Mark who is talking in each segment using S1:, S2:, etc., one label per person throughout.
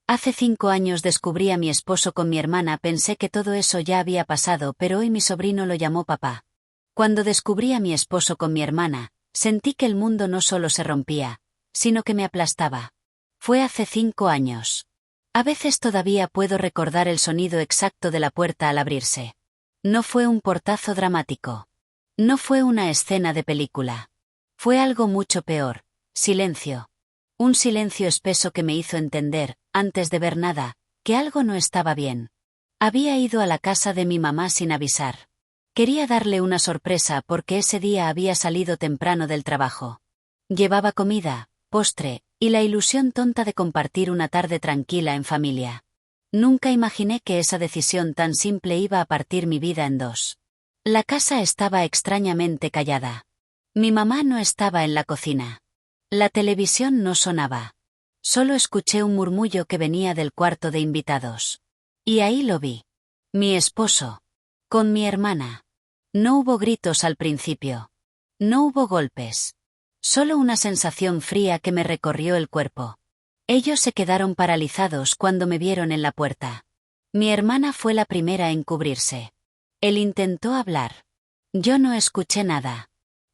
S1: Hace 5 años descubrí a mi esposo con mi hermana, pensé que todo eso ya había pasado, pero hoy mi sobrino lo llamó papá. Cuando descubrí a mi esposo con mi hermana, sentí que el mundo no solo se rompía, sino que me aplastaba. Fue hace 5 años. A veces todavía puedo recordar el sonido exacto de la puerta al abrirse. No fue un portazo dramático. No fue una escena de película. Fue algo mucho peor: silencio. Un silencio espeso que me hizo entender, antes de ver nada, que algo no estaba bien. Había ido a la casa de mi mamá sin avisar. Quería darle una sorpresa porque ese día había salido temprano del trabajo. Llevaba comida, postre, y la ilusión tonta de compartir una tarde tranquila en familia. Nunca imaginé que esa decisión tan simple iba a partir mi vida en dos. La casa estaba extrañamente callada. Mi mamá no estaba en la cocina. La televisión no sonaba. Solo escuché un murmullo que venía del cuarto de invitados. Y ahí lo vi. Mi esposo. Con mi hermana. No hubo gritos al principio. No hubo golpes. Solo una sensación fría que me recorrió el cuerpo. Ellos se quedaron paralizados cuando me vieron en la puerta. Mi hermana fue la primera en cubrirse. Él intentó hablar. Yo no escuché nada.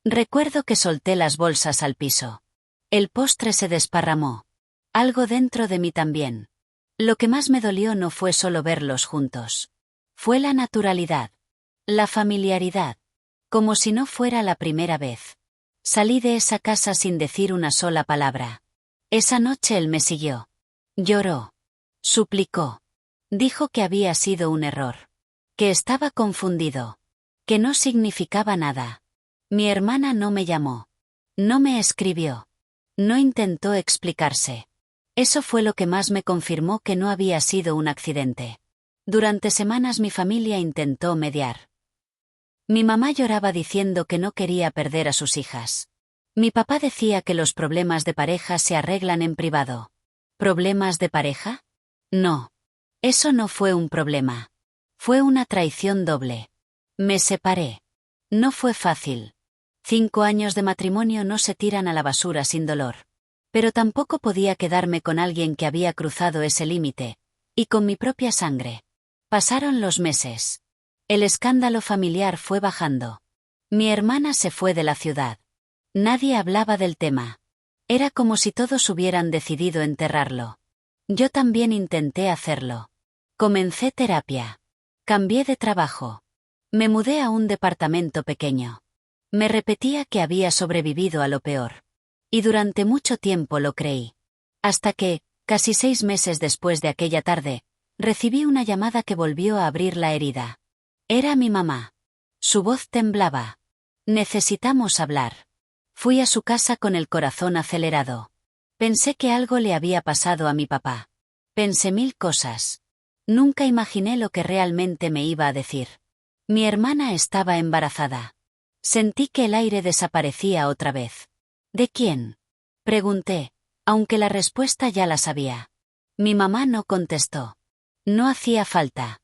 S1: Recuerdo que solté las bolsas al piso. El postre se desparramó. Algo dentro de mí también. Lo que más me dolió no fue solo verlos juntos. Fue la naturalidad. La familiaridad. Como si no fuera la primera vez. Salí de esa casa sin decir una sola palabra. Esa noche él me siguió. Lloró. Suplicó. Dijo que había sido un error. Que estaba confundido. Que no significaba nada. Mi hermana no me llamó. No me escribió. No intentó explicarse. Eso fue lo que más me confirmó que no había sido un accidente. Durante semanas mi familia intentó mediar. Mi mamá lloraba diciendo que no quería perder a sus hijas. Mi papá decía que los problemas de pareja se arreglan en privado. ¿Problemas de pareja? No. Eso no fue un problema. Fue una traición doble. Me separé. No fue fácil. 5 años de matrimonio no se tiran a la basura sin dolor. Pero tampoco podía quedarme con alguien que había cruzado ese límite, y con mi propia sangre. Pasaron los meses. El escándalo familiar fue bajando. Mi hermana se fue de la ciudad. Nadie hablaba del tema. Era como si todos hubieran decidido enterrarlo. Yo también intenté hacerlo. Comencé terapia. Cambié de trabajo. Me mudé a un departamento pequeño. Me repetía que había sobrevivido a lo peor. Y durante mucho tiempo lo creí. Hasta que, casi 6 meses después de aquella tarde, recibí una llamada que volvió a abrir la herida. Era mi mamá. Su voz temblaba. Necesitamos hablar. Fui a su casa con el corazón acelerado. Pensé que algo le había pasado a mi papá. Pensé 1000 cosas. Nunca imaginé lo que realmente me iba a decir. Mi hermana estaba embarazada. Sentí que el aire desaparecía otra vez. ¿De quién? Pregunté, aunque la respuesta ya la sabía. Mi mamá no contestó. No hacía falta.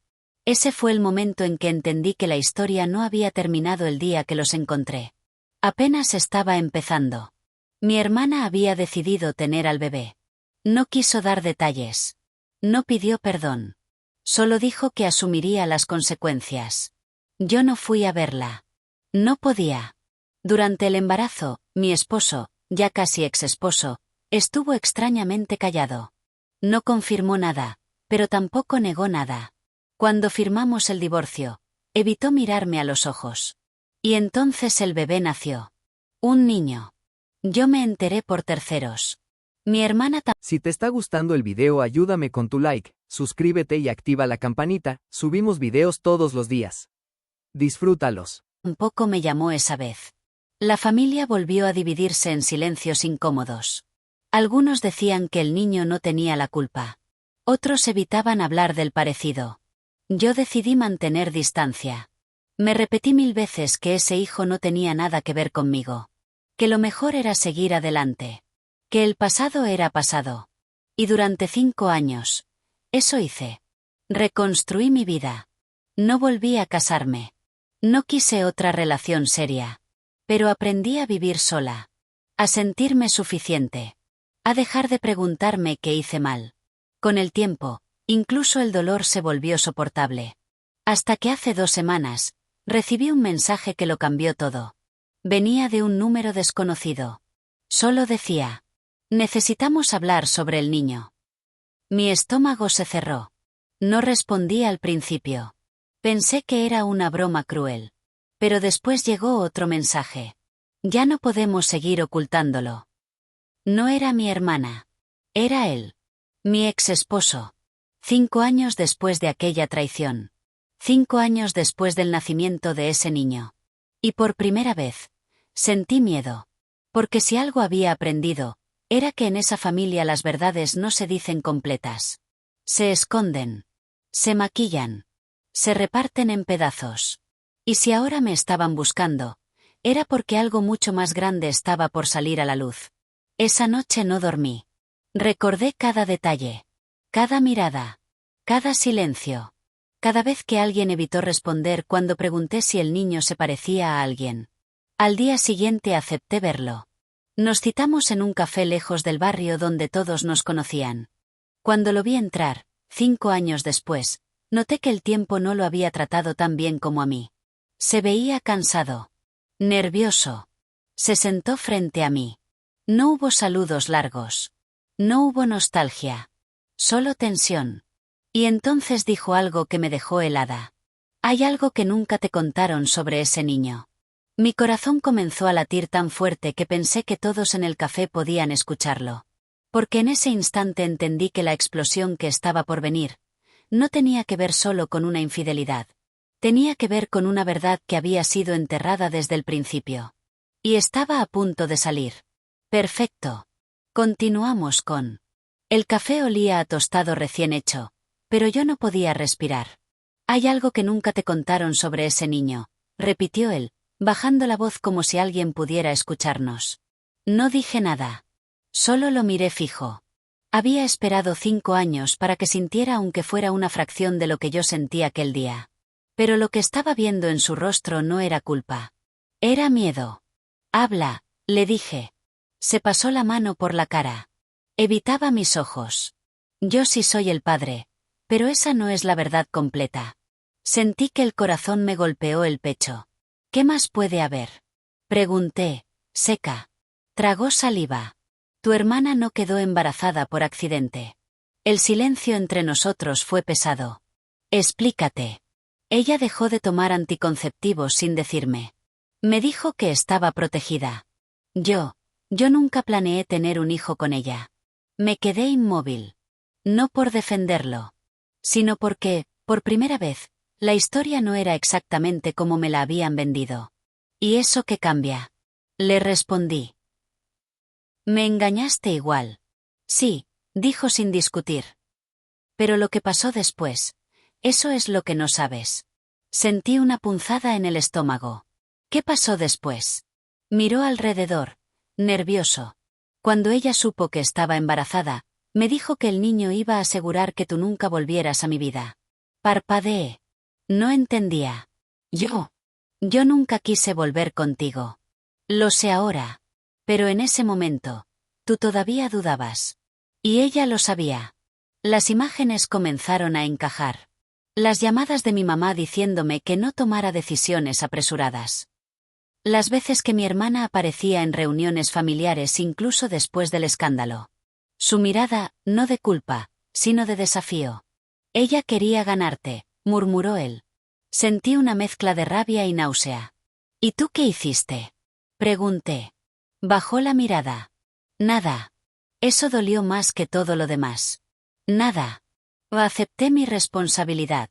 S1: Ese fue el momento en que entendí que la historia no había terminado el día que los encontré. Apenas estaba empezando. Mi hermana había decidido tener al bebé. No quiso dar detalles. No pidió perdón. Solo dijo que asumiría las consecuencias. Yo no fui a verla. No podía. Durante el embarazo, mi esposo, ya casi ex-esposo, estuvo extrañamente callado. No confirmó nada, pero tampoco negó nada. Cuando firmamos el divorcio, evitó mirarme a los ojos. Y entonces el bebé nació. Un niño. Yo me enteré por terceros. Mi hermana
S2: Si te está gustando el video, ayúdame con tu like, suscríbete y activa la campanita, subimos videos todos los días. Disfrútalos.
S1: tampoco me llamó esa vez. La familia volvió a dividirse en silencios incómodos. Algunos decían que el niño no tenía la culpa. Otros evitaban hablar del parecido. Yo decidí mantener distancia. Me repetí 1000 veces que ese hijo no tenía nada que ver conmigo. Que lo mejor era seguir adelante. Que el pasado era pasado. Y durante 5 años, eso hice. Reconstruí mi vida. No volví a casarme. No quise otra relación seria. Pero aprendí a vivir sola. A sentirme suficiente. A dejar de preguntarme qué hice mal. Con el tiempo, incluso el dolor se volvió soportable. Hasta que hace 2 semanas, recibí un mensaje que lo cambió todo. Venía de un número desconocido. Solo decía: necesitamos hablar sobre el niño. Mi estómago se cerró. No respondí al principio. Pensé que era una broma cruel. Pero después llegó otro mensaje. Ya no podemos seguir ocultándolo. No era mi hermana. Era él. Mi ex esposo. 5 años después de aquella traición. 5 años después del nacimiento de ese niño. Y por primera vez, sentí miedo. Porque si algo había aprendido, era que en esa familia las verdades no se dicen completas. Se esconden. Se maquillan. Se reparten en pedazos. Y si ahora me estaban buscando, era porque algo mucho más grande estaba por salir a la luz. Esa noche no dormí. Recordé cada detalle. Cada mirada. Cada silencio. Cada vez que alguien evitó responder cuando pregunté si el niño se parecía a alguien. Al día siguiente acepté verlo. Nos citamos en un café lejos del barrio donde todos nos conocían. Cuando lo vi entrar, 5 años después, noté que el tiempo no lo había tratado tan bien como a mí. Se veía cansado. Nervioso. Se sentó frente a mí. No hubo saludos largos. No hubo nostalgia. Solo tensión. Y entonces dijo algo que me dejó helada. Hay algo que nunca te contaron sobre ese niño. Mi corazón comenzó a latir tan fuerte que pensé que todos en el café podían escucharlo. Porque en ese instante entendí que la explosión que estaba por venir no tenía que ver solo con una infidelidad. Tenía que ver con una verdad que había sido enterrada desde el principio. Y estaba a punto de salir. Perfecto. Continuamos con. El café olía a tostado recién hecho, pero yo no podía respirar. Hay algo que nunca te contaron sobre ese niño, repitió él, bajando la voz como si alguien pudiera escucharnos. No dije nada. Solo lo miré fijo. Había esperado 5 años para que sintiera aunque fuera una fracción de lo que yo sentí aquel día. Pero lo que estaba viendo en su rostro no era culpa. Era miedo. Habla, le dije. Se pasó la mano por la cara. Evitaba mis ojos. Yo sí soy el padre, pero esa no es la verdad completa. Sentí que el corazón me golpeó el pecho. ¿Qué más puede haber? Pregunté, seca. Tragó saliva. Tu hermana no quedó embarazada por accidente. El silencio entre nosotros fue pesado. Explícate. Ella dejó de tomar anticonceptivos sin decirme. Me dijo que estaba protegida. Yo nunca planeé tener un hijo con ella. Me quedé inmóvil. No por defenderlo, sino porque, por primera vez, la historia no era exactamente como me la habían vendido. ¿Y eso qué cambia? Le respondí. Me engañaste igual. Sí, dijo sin discutir. Pero lo que pasó después, eso es lo que no sabes. Sentí una punzada en el estómago. ¿Qué pasó después? Miró alrededor, nervioso. Cuando ella supo que estaba embarazada, me dijo que el niño iba a asegurar que tú nunca volvieras a mi vida. Parpadeé. No entendía. Yo nunca quise volver contigo. Lo sé ahora. Pero en ese momento, tú todavía dudabas. Y ella lo sabía. Las imágenes comenzaron a encajar. Las llamadas de mi mamá diciéndome que no tomara decisiones apresuradas. Las veces que mi hermana aparecía en reuniones familiares incluso después del escándalo. Su mirada, no de culpa, sino de desafío. Ella quería ganarte, murmuró él. Sentí una mezcla de rabia y náusea. ¿Y tú qué hiciste? Pregunté. Bajó la mirada. Nada. Eso dolió más que todo lo demás. Nada. Acepté mi responsabilidad.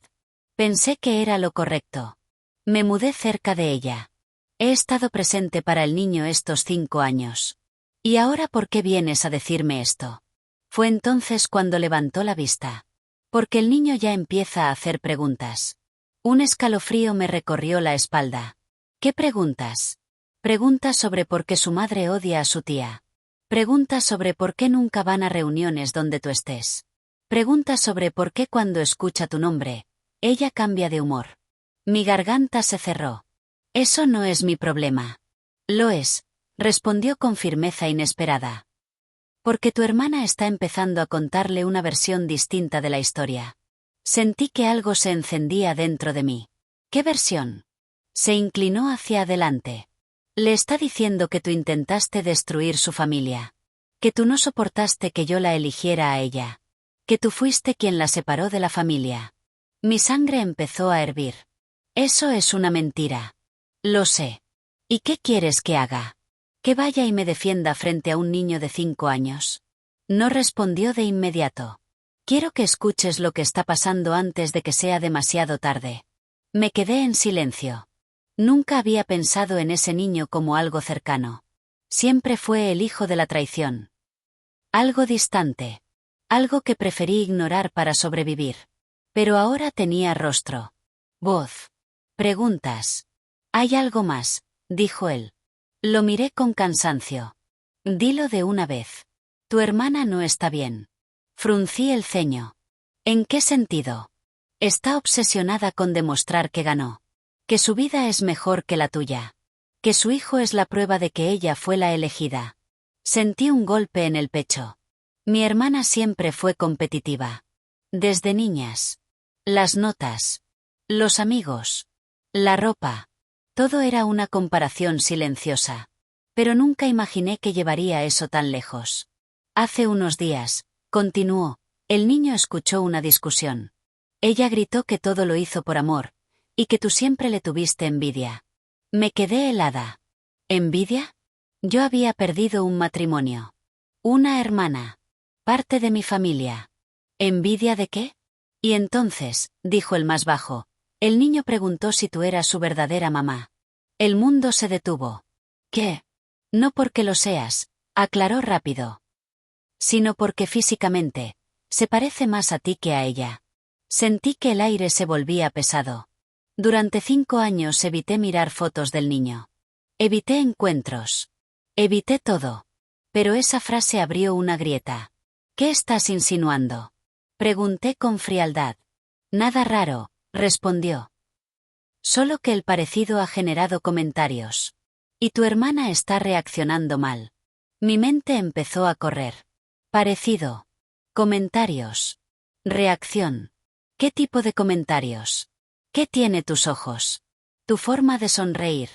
S1: Pensé que era lo correcto. Me mudé cerca de ella. He estado presente para el niño estos 5 años. ¿Y ahora por qué vienes a decirme esto? Fue entonces cuando levantó la vista. Porque el niño ya empieza a hacer preguntas. Un escalofrío me recorrió la espalda. ¿Qué preguntas? Preguntas sobre por qué su madre odia a su tía. Preguntas sobre por qué nunca van a reuniones donde tú estés. Preguntas sobre por qué cuando escucha tu nombre, ella cambia de humor. Mi garganta se cerró. Eso no es mi problema. Lo es, respondió con firmeza inesperada. Porque tu hermana está empezando a contarle una versión distinta de la historia. Sentí que algo se encendía dentro de mí. ¿Qué versión? Se inclinó hacia adelante. Le está diciendo que tú intentaste destruir su familia. Que tú no soportaste que yo la eligiera a ella. Que tú fuiste quien la separó de la familia. Mi sangre empezó a hervir. Eso es una mentira. Lo sé. ¿Y qué quieres que haga? ¿Que vaya y me defienda frente a un niño de 5 años? No respondió de inmediato. Quiero que escuches lo que está pasando antes de que sea demasiado tarde. Me quedé en silencio. Nunca había pensado en ese niño como algo cercano. Siempre fue el hijo de la traición. Algo distante. Algo que preferí ignorar para sobrevivir. Pero ahora tenía rostro. Voz. Preguntas. «¿Hay algo más?», dijo él. Lo miré con cansancio. «Dilo de una vez. Tu hermana no está bien». Fruncí el ceño. «¿En qué sentido?» «Está obsesionada con demostrar que ganó. Que su vida es mejor que la tuya. Que su hijo es la prueba de que ella fue la elegida». Sentí un golpe en el pecho. Mi hermana siempre fue competitiva. Desde niñas. Las notas. Los amigos. La ropa. Todo era una comparación silenciosa. Pero nunca imaginé que llevaría eso tan lejos. Hace unos días, continuó, el niño escuchó una discusión. Ella gritó que todo lo hizo por amor, y que tú siempre le tuviste envidia. Me quedé helada. ¿Envidia? Yo había perdido un matrimonio. Una hermana. Parte de mi familia. ¿Envidia de qué? Y entonces, dijo el más bajo, el niño preguntó si tú eras su verdadera mamá. El mundo se detuvo. ¿Qué? No porque lo seas, aclaró rápido. Sino porque físicamente, se parece más a ti que a ella. Sentí que el aire se volvía pesado. Durante 5 años evité mirar fotos del niño. Evité encuentros. Evité todo. Pero esa frase abrió una grieta. ¿Qué estás insinuando? Pregunté con frialdad. Nada raro, respondió. Solo que el parecido ha generado comentarios. Y tu hermana está reaccionando mal. Mi mente empezó a correr. Parecido. Comentarios. Reacción. ¿Qué tipo de comentarios? ¿Qué tiene tus ojos? Tu forma de sonreír.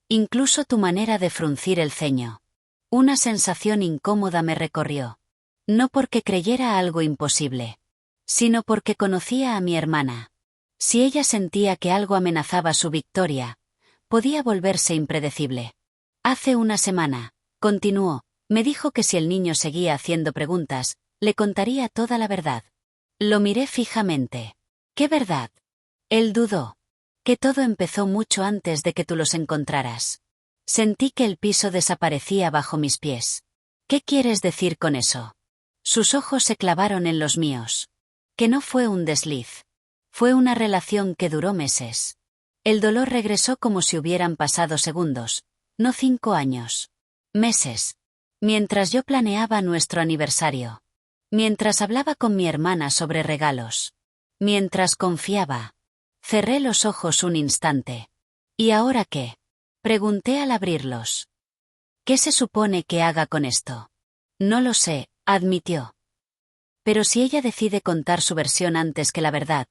S1: Incluso tu manera de fruncir el ceño. Una sensación incómoda me recorrió. No porque creyera algo imposible, sino porque conocía a mi hermana. Si ella sentía que algo amenazaba su victoria, podía volverse impredecible. Hace una semana, continuó, me dijo que si el niño seguía haciendo preguntas, le contaría toda la verdad. Lo miré fijamente. ¿Qué verdad? Él dudó. Que todo empezó mucho antes de que tú los encontraras. Sentí que el piso desaparecía bajo mis pies. ¿Qué quieres decir con eso? Sus ojos se clavaron en los míos. Que no fue un desliz. Fue una relación que duró meses. El dolor regresó como si hubieran pasado segundos, no 5 años. Meses. Mientras yo planeaba nuestro aniversario. Mientras hablaba con mi hermana sobre regalos. Mientras confiaba. Cerré los ojos un instante. ¿Y ahora qué? Pregunté al abrirlos. ¿Qué se supone que haga con esto? No lo sé, admitió. Pero si ella decide contar su versión antes que la verdad,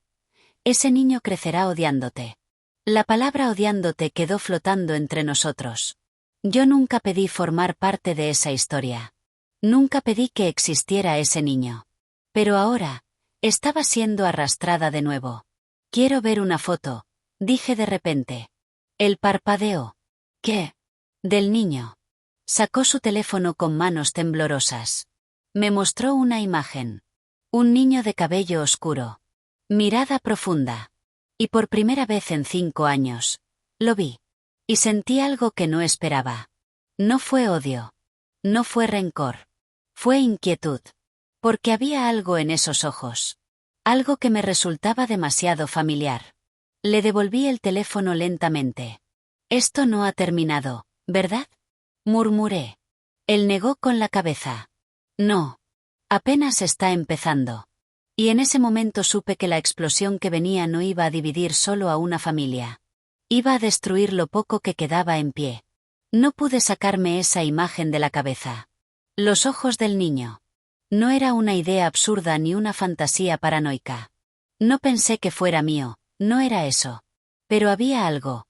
S1: ese niño crecerá odiándote. La palabra odiándote quedó flotando entre nosotros. Yo nunca pedí formar parte de esa historia. Nunca pedí que existiera ese niño. Pero ahora, estaba siendo arrastrada de nuevo. Quiero ver una foto, dije de repente. Él parpadeó. ¿Qué? Del niño. Sacó su teléfono con manos temblorosas. Me mostró una imagen. Un niño de cabello oscuro. Mirada profunda. Y por primera vez en 5 años, lo vi. Y sentí algo que no esperaba. No fue odio. No fue rencor. Fue inquietud. Porque había algo en esos ojos. Algo que me resultaba demasiado familiar. Le devolví el teléfono lentamente. Esto no ha terminado, ¿verdad? Murmuré. Él negó con la cabeza. No. Apenas está empezando. Y en ese momento supe que la explosión que venía no iba a dividir solo a una familia. Iba a destruir lo poco que quedaba en pie. No pude sacarme esa imagen de la cabeza. Los ojos del niño. No era una idea absurda ni una fantasía paranoica. No pensé que fuera mío, no era eso. Pero había algo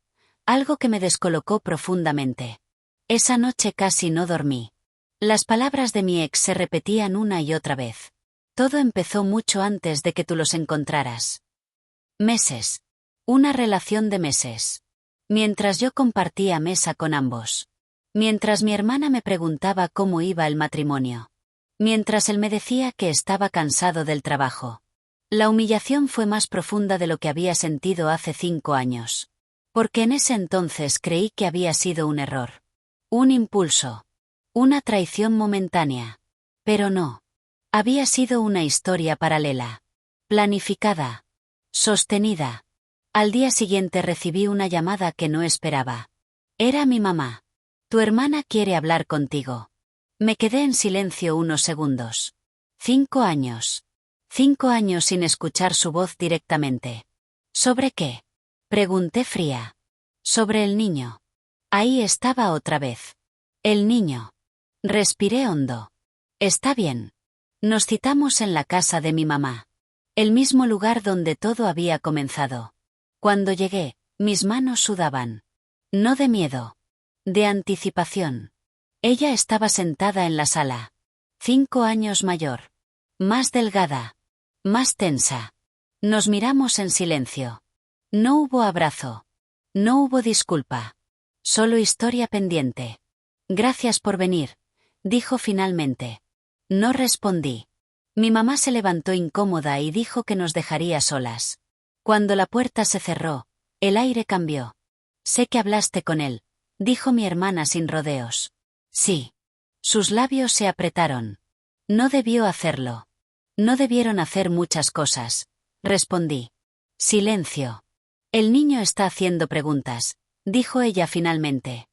S1: que me descolocó profundamente. Esa noche casi no dormí. Las palabras de mi ex se repetían una y otra vez. Todo empezó mucho antes de que tú los encontraras. Meses. Una relación de meses. Mientras yo compartía mesa con ambos. Mientras mi hermana me preguntaba cómo iba el matrimonio. Mientras él me decía que estaba cansado del trabajo. La humillación fue más profunda de lo que había sentido hace 5 años. Porque en ese entonces creí que había sido un error. Un impulso. Una traición momentánea. Pero no. Había sido una historia paralela. Planificada. Sostenida. Al día siguiente recibí una llamada que no esperaba. Era mi mamá. Tu hermana quiere hablar contigo. Me quedé en silencio unos segundos. 5 años. 5 años sin escuchar su voz directamente. ¿Sobre qué? Pregunté fría. Sobre el niño. Ahí estaba otra vez. El niño. Respiré hondo. Está bien. Nos citamos en la casa de mi mamá. El mismo lugar donde todo había comenzado. Cuando llegué, mis manos sudaban. No de miedo. De anticipación. Ella estaba sentada en la sala. 5 años mayor. Más delgada. Más tensa. Nos miramos en silencio. No hubo abrazo. No hubo disculpa. Solo historia pendiente. Gracias por venir, dijo finalmente. No respondí. Mi mamá se levantó incómoda y dijo que nos dejaría solas. Cuando la puerta se cerró, el aire cambió. Sé que hablaste con él, dijo mi hermana sin rodeos. Sí. Sus labios se apretaron. No debió hacerlo. No debieron hacer muchas cosas, respondí. Silencio. El niño está haciendo preguntas, dijo ella finalmente.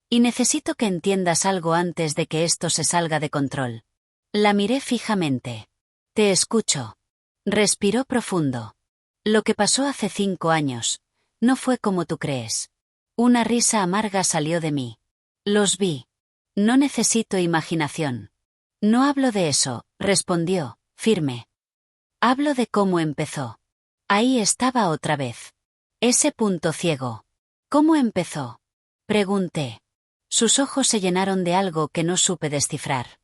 S1: Y necesito que entiendas algo antes de que esto se salga de control. La miré fijamente. Te escucho. Respiró profundo. Lo que pasó hace 5 años, no fue como tú crees. Una risa amarga salió de mí. Los vi. No necesito imaginación. No hablo de eso, respondió, firme. Hablo de cómo empezó. Ahí estaba otra vez. Ese punto ciego. ¿Cómo empezó? Pregunté. Sus ojos se llenaron de algo que no supe descifrar.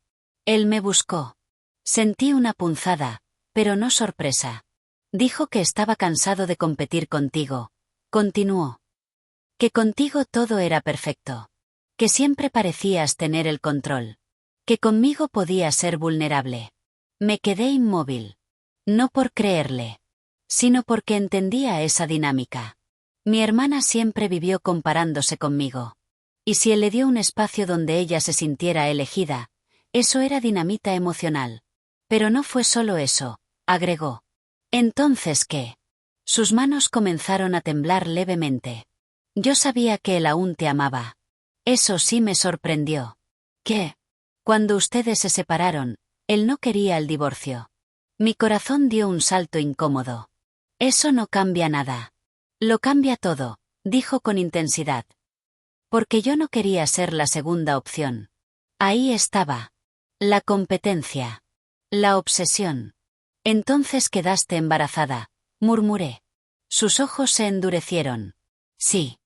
S1: Él me buscó. Sentí una punzada, pero no sorpresa. Dijo que estaba cansado de competir contigo. Continuó. Que contigo todo era perfecto. Que siempre parecías tener el control. Que conmigo podía ser vulnerable. Me quedé inmóvil. No por creerle, sino porque entendía esa dinámica. Mi hermana siempre vivió comparándose conmigo. Y si él le dio un espacio donde ella se sintiera elegida, eso era dinamita emocional. Pero no fue solo eso, agregó. ¿Entonces qué? Sus manos comenzaron a temblar levemente. Yo sabía que él aún te amaba. Eso sí me sorprendió. ¿Qué? Cuando ustedes se separaron, él no quería el divorcio. Mi corazón dio un salto incómodo. Eso no cambia nada. Lo cambia todo, dijo con intensidad. Porque yo no quería ser la segunda opción. Ahí estaba. La competencia. La obsesión. Entonces quedaste embarazada, murmuré. Sus ojos se endurecieron. Sí.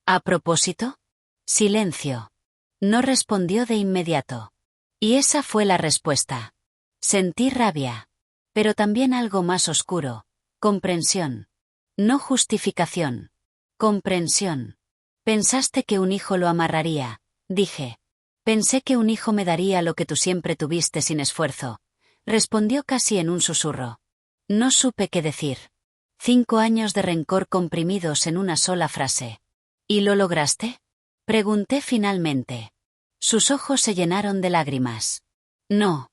S1: ¿A propósito? Silencio. No respondió de inmediato. Y esa fue la respuesta. Sentí rabia. Pero también algo más oscuro. Comprensión. No justificación. Comprensión. Pensaste que un hijo lo amarraría, dije. Pensé que un hijo me daría lo que tú siempre tuviste sin esfuerzo. Respondió casi en un susurro. No supe qué decir. 5 años de rencor comprimidos en una sola frase. ¿Y lo lograste? Pregunté finalmente. Sus ojos se llenaron de lágrimas. No.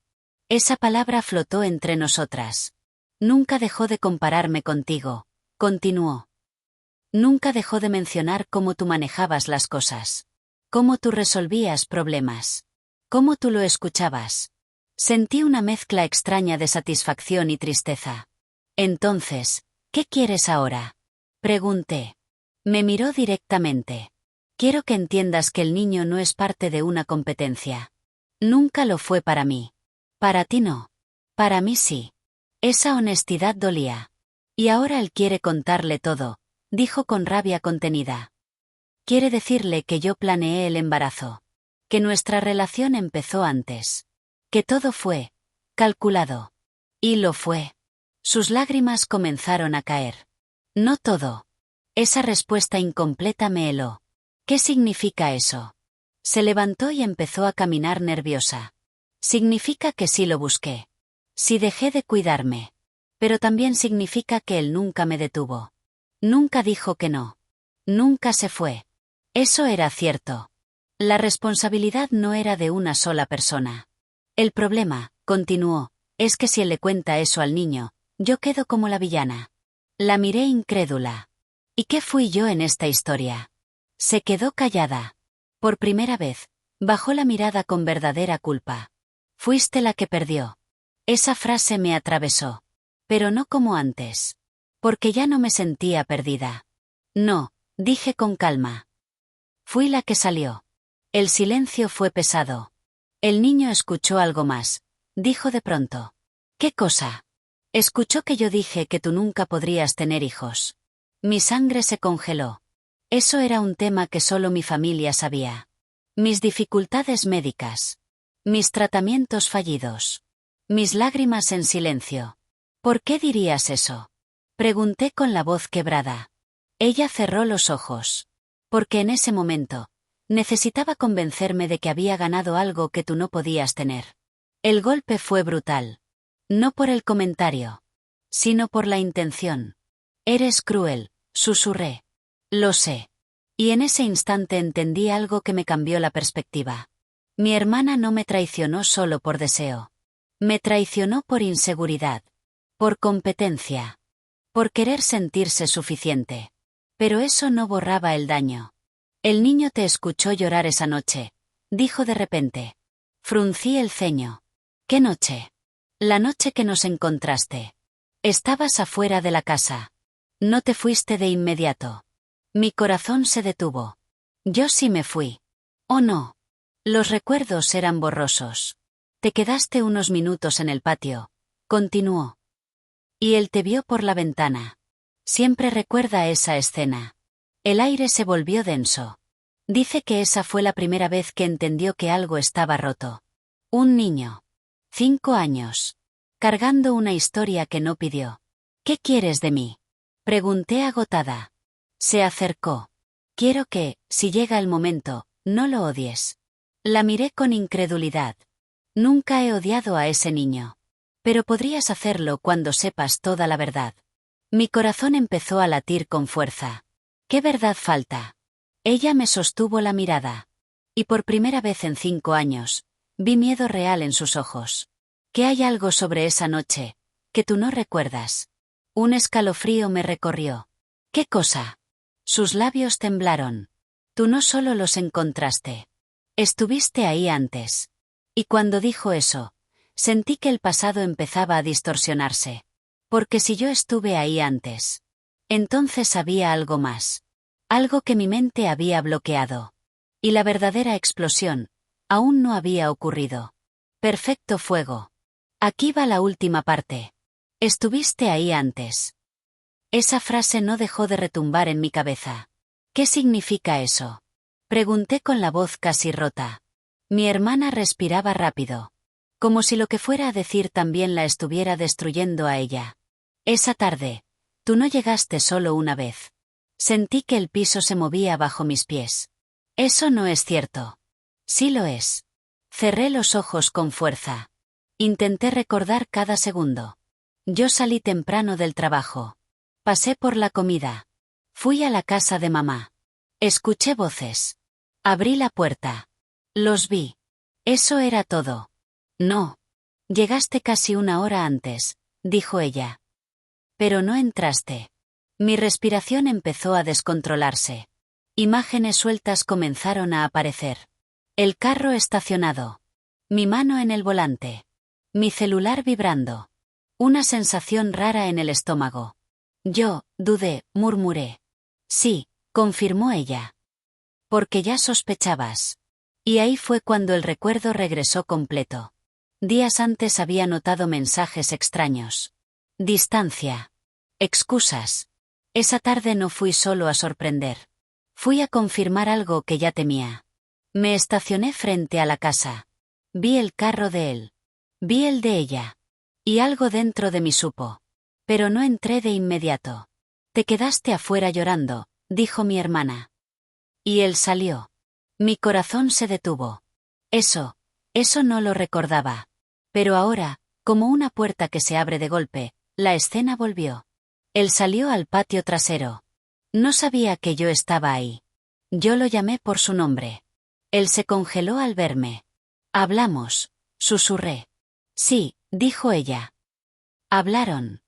S1: Esa palabra flotó entre nosotras. Nunca dejó de compararme contigo, continuó. Nunca dejó de mencionar cómo tú manejabas las cosas. Cómo tú resolvías problemas. Cómo tú lo escuchabas. Sentí una mezcla extraña de satisfacción y tristeza. Entonces, ¿qué quieres ahora? Pregunté. Me miró directamente. Quiero que entiendas que el niño no es parte de una competencia. Nunca lo fue para mí. Para ti no. Para mí sí. Esa honestidad dolía. Y ahora él quiere contarle todo, dijo con rabia contenida. Quiere decirle que yo planeé el embarazo. Que nuestra relación empezó antes. Que todo fue calculado. Y lo fue. Sus lágrimas comenzaron a caer. No todo. Esa respuesta incompleta me heló. ¿Qué significa eso? Se levantó y empezó a caminar nerviosa. Significa que sí lo busqué. Sí dejé de cuidarme. Pero también significa que él nunca me detuvo. Nunca dijo que no. Nunca se fue. Eso era cierto. La responsabilidad no era de una sola persona. El problema, continuó, es que si él le cuenta eso al niño, yo quedo como la villana. La miré incrédula. ¿Y qué fui yo en esta historia? Se quedó callada. Por primera vez, bajó la mirada con verdadera culpa. Fuiste la que perdió. Esa frase me atravesó. Pero no como antes. Porque ya no me sentía perdida. No, dije con calma. Fui la que salió. El silencio fue pesado. El niño escuchó algo más. Dijo de pronto. ¿Qué cosa? Escuchó que yo dije que tú nunca podrías tener hijos. Mi sangre se congeló. Eso era un tema que solo mi familia sabía. Mis dificultades médicas. Mis tratamientos fallidos. Mis lágrimas en silencio. ¿Por qué dirías eso? Pregunté con la voz quebrada. Ella cerró los ojos. Porque en ese momento, necesitaba convencerme de que había ganado algo que tú no podías tener. El golpe fue brutal. No por el comentario. Sino por la intención. Eres cruel, susurré. Lo sé. Y en ese instante entendí algo que me cambió la perspectiva. Mi hermana no me traicionó solo por deseo. Me traicionó por inseguridad. Por competencia. Por querer sentirse suficiente. Pero eso no borraba el daño. El niño te escuchó llorar esa noche, dijo de repente. Fruncí el ceño. ¿Qué noche? La noche que nos encontraste. Estabas afuera de la casa. No te fuiste de inmediato. Mi corazón se detuvo. Yo sí me fui. ¿O no? Los recuerdos eran borrosos. Te quedaste unos minutos en el patio. Continuó. Y él te vio por la ventana. Siempre recuerda esa escena. El aire se volvió denso. Dice que esa fue la primera vez que entendió que algo estaba roto. Un niño. 5 años. Cargando una historia que no pidió. ¿Qué quieres de mí? Pregunté agotada. Se acercó. Quiero que, si llega el momento, no lo odies. La miré con incredulidad. Nunca he odiado a ese niño. Pero podrías hacerlo cuando sepas toda la verdad. Mi corazón empezó a latir con fuerza. ¿Qué verdad falta? Ella me sostuvo la mirada. Y por primera vez en 5 años, vi miedo real en sus ojos. ¿Que hay algo sobre esa noche que tú no recuerdas? Un escalofrío me recorrió. ¿Qué cosa? Sus labios temblaron. Tú no solo los encontraste. Estuviste ahí antes. Y cuando dijo eso, sentí que el pasado empezaba a distorsionarse. Porque si yo estuve ahí antes, entonces había algo más. Algo que mi mente había bloqueado. Y la verdadera explosión aún no había ocurrido. Perfecto fuego. Aquí va la última parte. Estuviste ahí antes. Esa frase no dejó de retumbar en mi cabeza. ¿Qué significa eso? Pregunté con la voz casi rota. Mi hermana respiraba rápido. Como si lo que fuera a decir también la estuviera destruyendo a ella. Esa tarde, tú no llegaste solo una vez. Sentí que el piso se movía bajo mis pies. Eso no es cierto. Sí lo es. Cerré los ojos con fuerza. Intenté recordar cada segundo. Yo salí temprano del trabajo. Pasé por la comida. Fui a la casa de mamá. Escuché voces. Abrí la puerta. Los vi. Eso era todo. No. Llegaste casi 1 hora antes, dijo ella. Pero no entraste. Mi respiración empezó a descontrolarse. Imágenes sueltas comenzaron a aparecer. El carro estacionado. Mi mano en el volante. Mi celular vibrando. Una sensación rara en el estómago. Yo, dudé, murmuré. Sí, confirmó ella. Porque ya sospechabas. Y ahí fue cuando el recuerdo regresó completo. Días antes había notado mensajes extraños. Distancia. Excusas. Esa tarde no fui solo a sorprender. Fui a confirmar algo que ya temía. Me estacioné frente a la casa. Vi el carro de él. Vi el de ella. Y algo dentro de mí supo. Pero no entré de inmediato. Te quedaste afuera llorando, dijo mi hermana. Y él salió. Mi corazón se detuvo. Eso no lo recordaba. Pero ahora, como una puerta que se abre de golpe, la escena volvió. Él salió al patio trasero. No sabía que yo estaba ahí. Yo lo llamé por su nombre. Él se congeló al verme. Hablamos, susurré. Sí, dijo ella. Hablaron.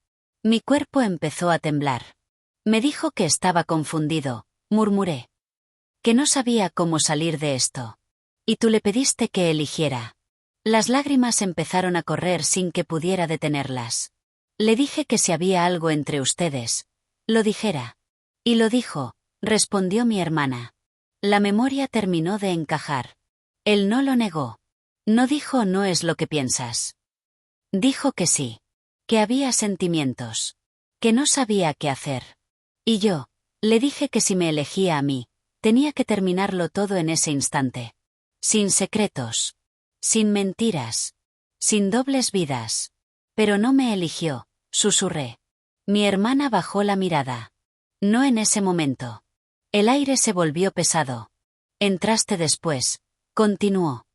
S1: Mi cuerpo empezó a temblar. Me dijo que estaba confundido, murmuré. Que no sabía cómo salir de esto. Y tú le pediste que eligiera. Las lágrimas empezaron a correr sin que pudiera detenerlas. Le dije que si había algo entre ustedes, lo dijera. Y lo dijo, respondió mi hermana. La memoria terminó de encajar. Él no lo negó. No dijo no es lo que piensas. Dijo que sí. Que había sentimientos. Que no sabía qué hacer. Y yo, le dije que si me elegía a mí, tenía que terminarlo todo en ese instante. Sin secretos. Sin mentiras. Sin dobles vidas. Pero no me eligió, susurré. Mi hermana bajó la mirada. No en ese momento. El aire se volvió pesado. Entraste después, continuó.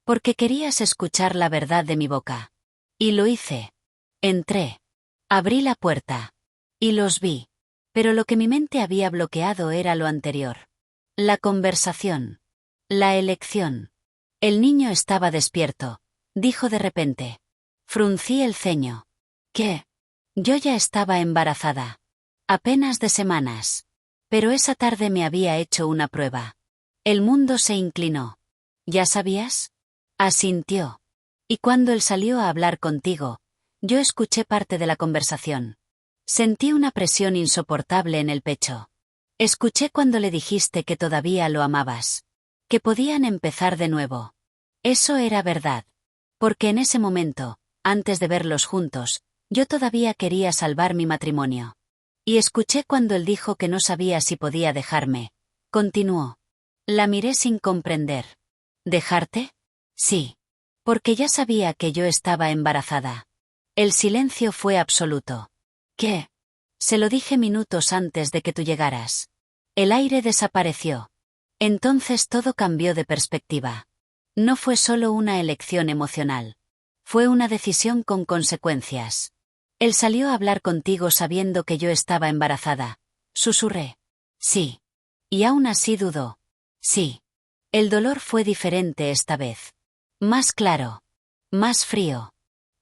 S1: Porque querías escuchar la verdad de mi boca. Y lo hice. Entré. Abrí la puerta. Y los vi. Pero lo que mi mente había bloqueado era lo anterior. La conversación. La elección. El niño estaba despierto, dijo de repente. Fruncí el ceño. ¿Qué? Yo ya estaba embarazada. Apenas de semanas. Pero esa tarde me había hecho una prueba. El mundo se inclinó. ¿Ya sabías? Asintió. Y cuando él salió a hablar contigo, yo escuché parte de la conversación. Sentí una presión insoportable en el pecho. Escuché cuando le dijiste que todavía lo amabas. Que podían empezar de nuevo. Eso era verdad. Porque en ese momento, antes de verlos juntos, yo todavía quería salvar mi matrimonio. Y escuché cuando él dijo que no sabía si podía dejarme. Continuó. La miré sin comprender. ¿Dejarte? Sí. Porque ya sabía que yo estaba embarazada. El silencio fue absoluto. ¿Qué? Se lo dije minutos antes de que tú llegaras. El aire desapareció. Entonces todo cambió de perspectiva. No fue solo una elección emocional. Fue una decisión con consecuencias. Él salió a hablar contigo sabiendo que yo estaba embarazada. Susurré. Sí. Y aún así dudó. Sí. El dolor fue diferente esta vez. Más claro. Más frío.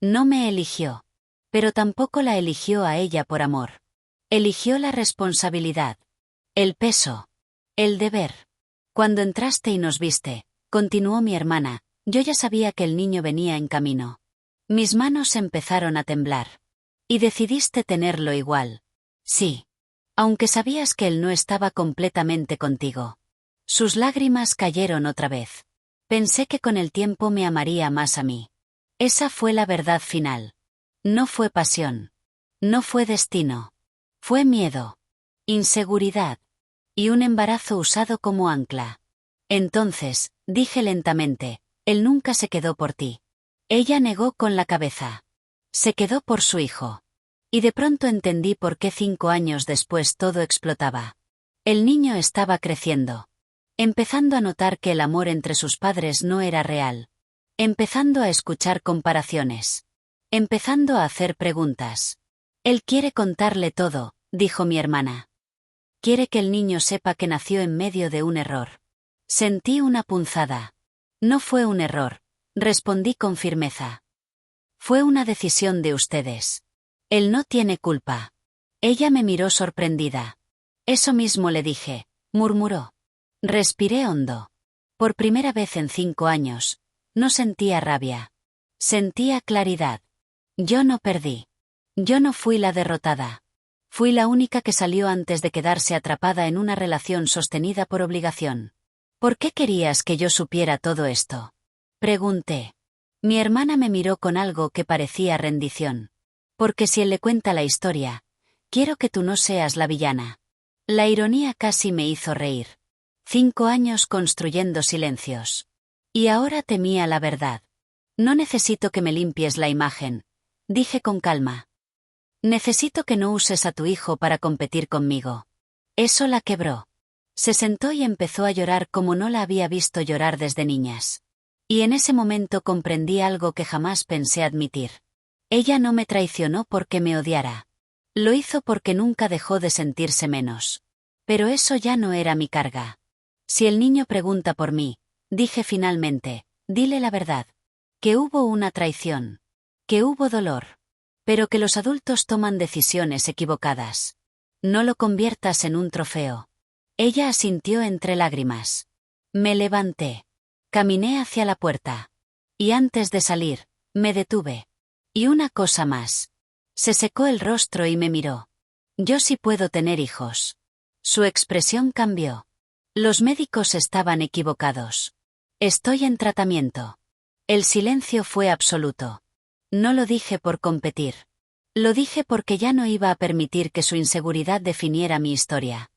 S1: No me eligió. Pero tampoco la eligió a ella por amor. Eligió la responsabilidad. El peso. El deber. Cuando entraste y nos viste, continuó mi hermana, yo ya sabía que el niño venía en camino. Mis manos empezaron a temblar. Y decidiste tenerlo igual. Sí. Aunque sabías que él no estaba completamente contigo. Sus lágrimas cayeron otra vez. Pensé que con el tiempo me amaría más a mí. Esa fue la verdad final. No fue pasión. No fue destino. Fue miedo. Inseguridad. Y un embarazo usado como ancla. Entonces, dije lentamente, él nunca se quedó por ti. Ella negó con la cabeza. Se quedó por su hijo. Y de pronto entendí por qué 5 años después todo explotaba. El niño estaba creciendo. Empezando a notar que el amor entre sus padres no era real. Empezando a escuchar comparaciones. Empezando a hacer preguntas. Él quiere contarle todo, dijo mi hermana. Quiere que el niño sepa que nació en medio de un error. Sentí una punzada. No fue un error, respondí con firmeza. Fue una decisión de ustedes. Él no tiene culpa. Ella me miró sorprendida. Eso mismo le dije, murmuró. Respiré hondo. Por primera vez en 5 años, no sentía rabia. Sentía claridad. Yo no perdí. Yo no fui la derrotada. Fui la única que salió antes de quedarse atrapada en una relación sostenida por obligación. ¿Por qué querías que yo supiera todo esto? Pregunté. Mi hermana me miró con algo que parecía rendición. Porque si él le cuenta la historia, quiero que tú no seas la villana. La ironía casi me hizo reír. 5 años construyendo silencios. Y ahora temía la verdad. No necesito que me limpies la imagen, dije con calma. Necesito que no uses a tu hijo para competir conmigo. Eso la quebró. Se sentó y empezó a llorar como no la había visto llorar desde niñas. Y en ese momento comprendí algo que jamás pensé admitir. Ella no me traicionó porque me odiara. Lo hizo porque nunca dejó de sentirse menos. Pero eso ya no era mi carga. Si el niño pregunta por mí, dije finalmente, dile la verdad. Que hubo una traición. Que hubo dolor. Pero que los adultos toman decisiones equivocadas. No lo conviertas en un trofeo. Ella asintió entre lágrimas. Me levanté. Caminé hacia la puerta. Y antes de salir, me detuve. Y una cosa más. Se secó el rostro y me miró. Yo sí puedo tener hijos. Su expresión cambió. Los médicos estaban equivocados. Estoy en tratamiento. El silencio fue absoluto. No lo dije por competir. Lo dije porque ya no iba a permitir que su inseguridad definiera mi historia.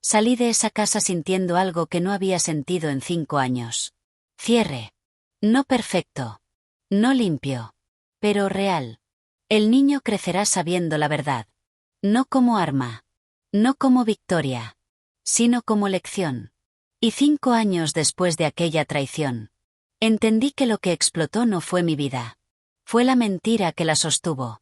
S1: Salí de esa casa sintiendo algo que no había sentido en 5 años. Cierre. No perfecto. No limpio. Pero real. El niño crecerá sabiendo la verdad. No como arma. No como victoria. Sino como lección. Y 5 años después de aquella traición, entendí que lo que explotó no fue mi vida. Fue la mentira que la sostuvo.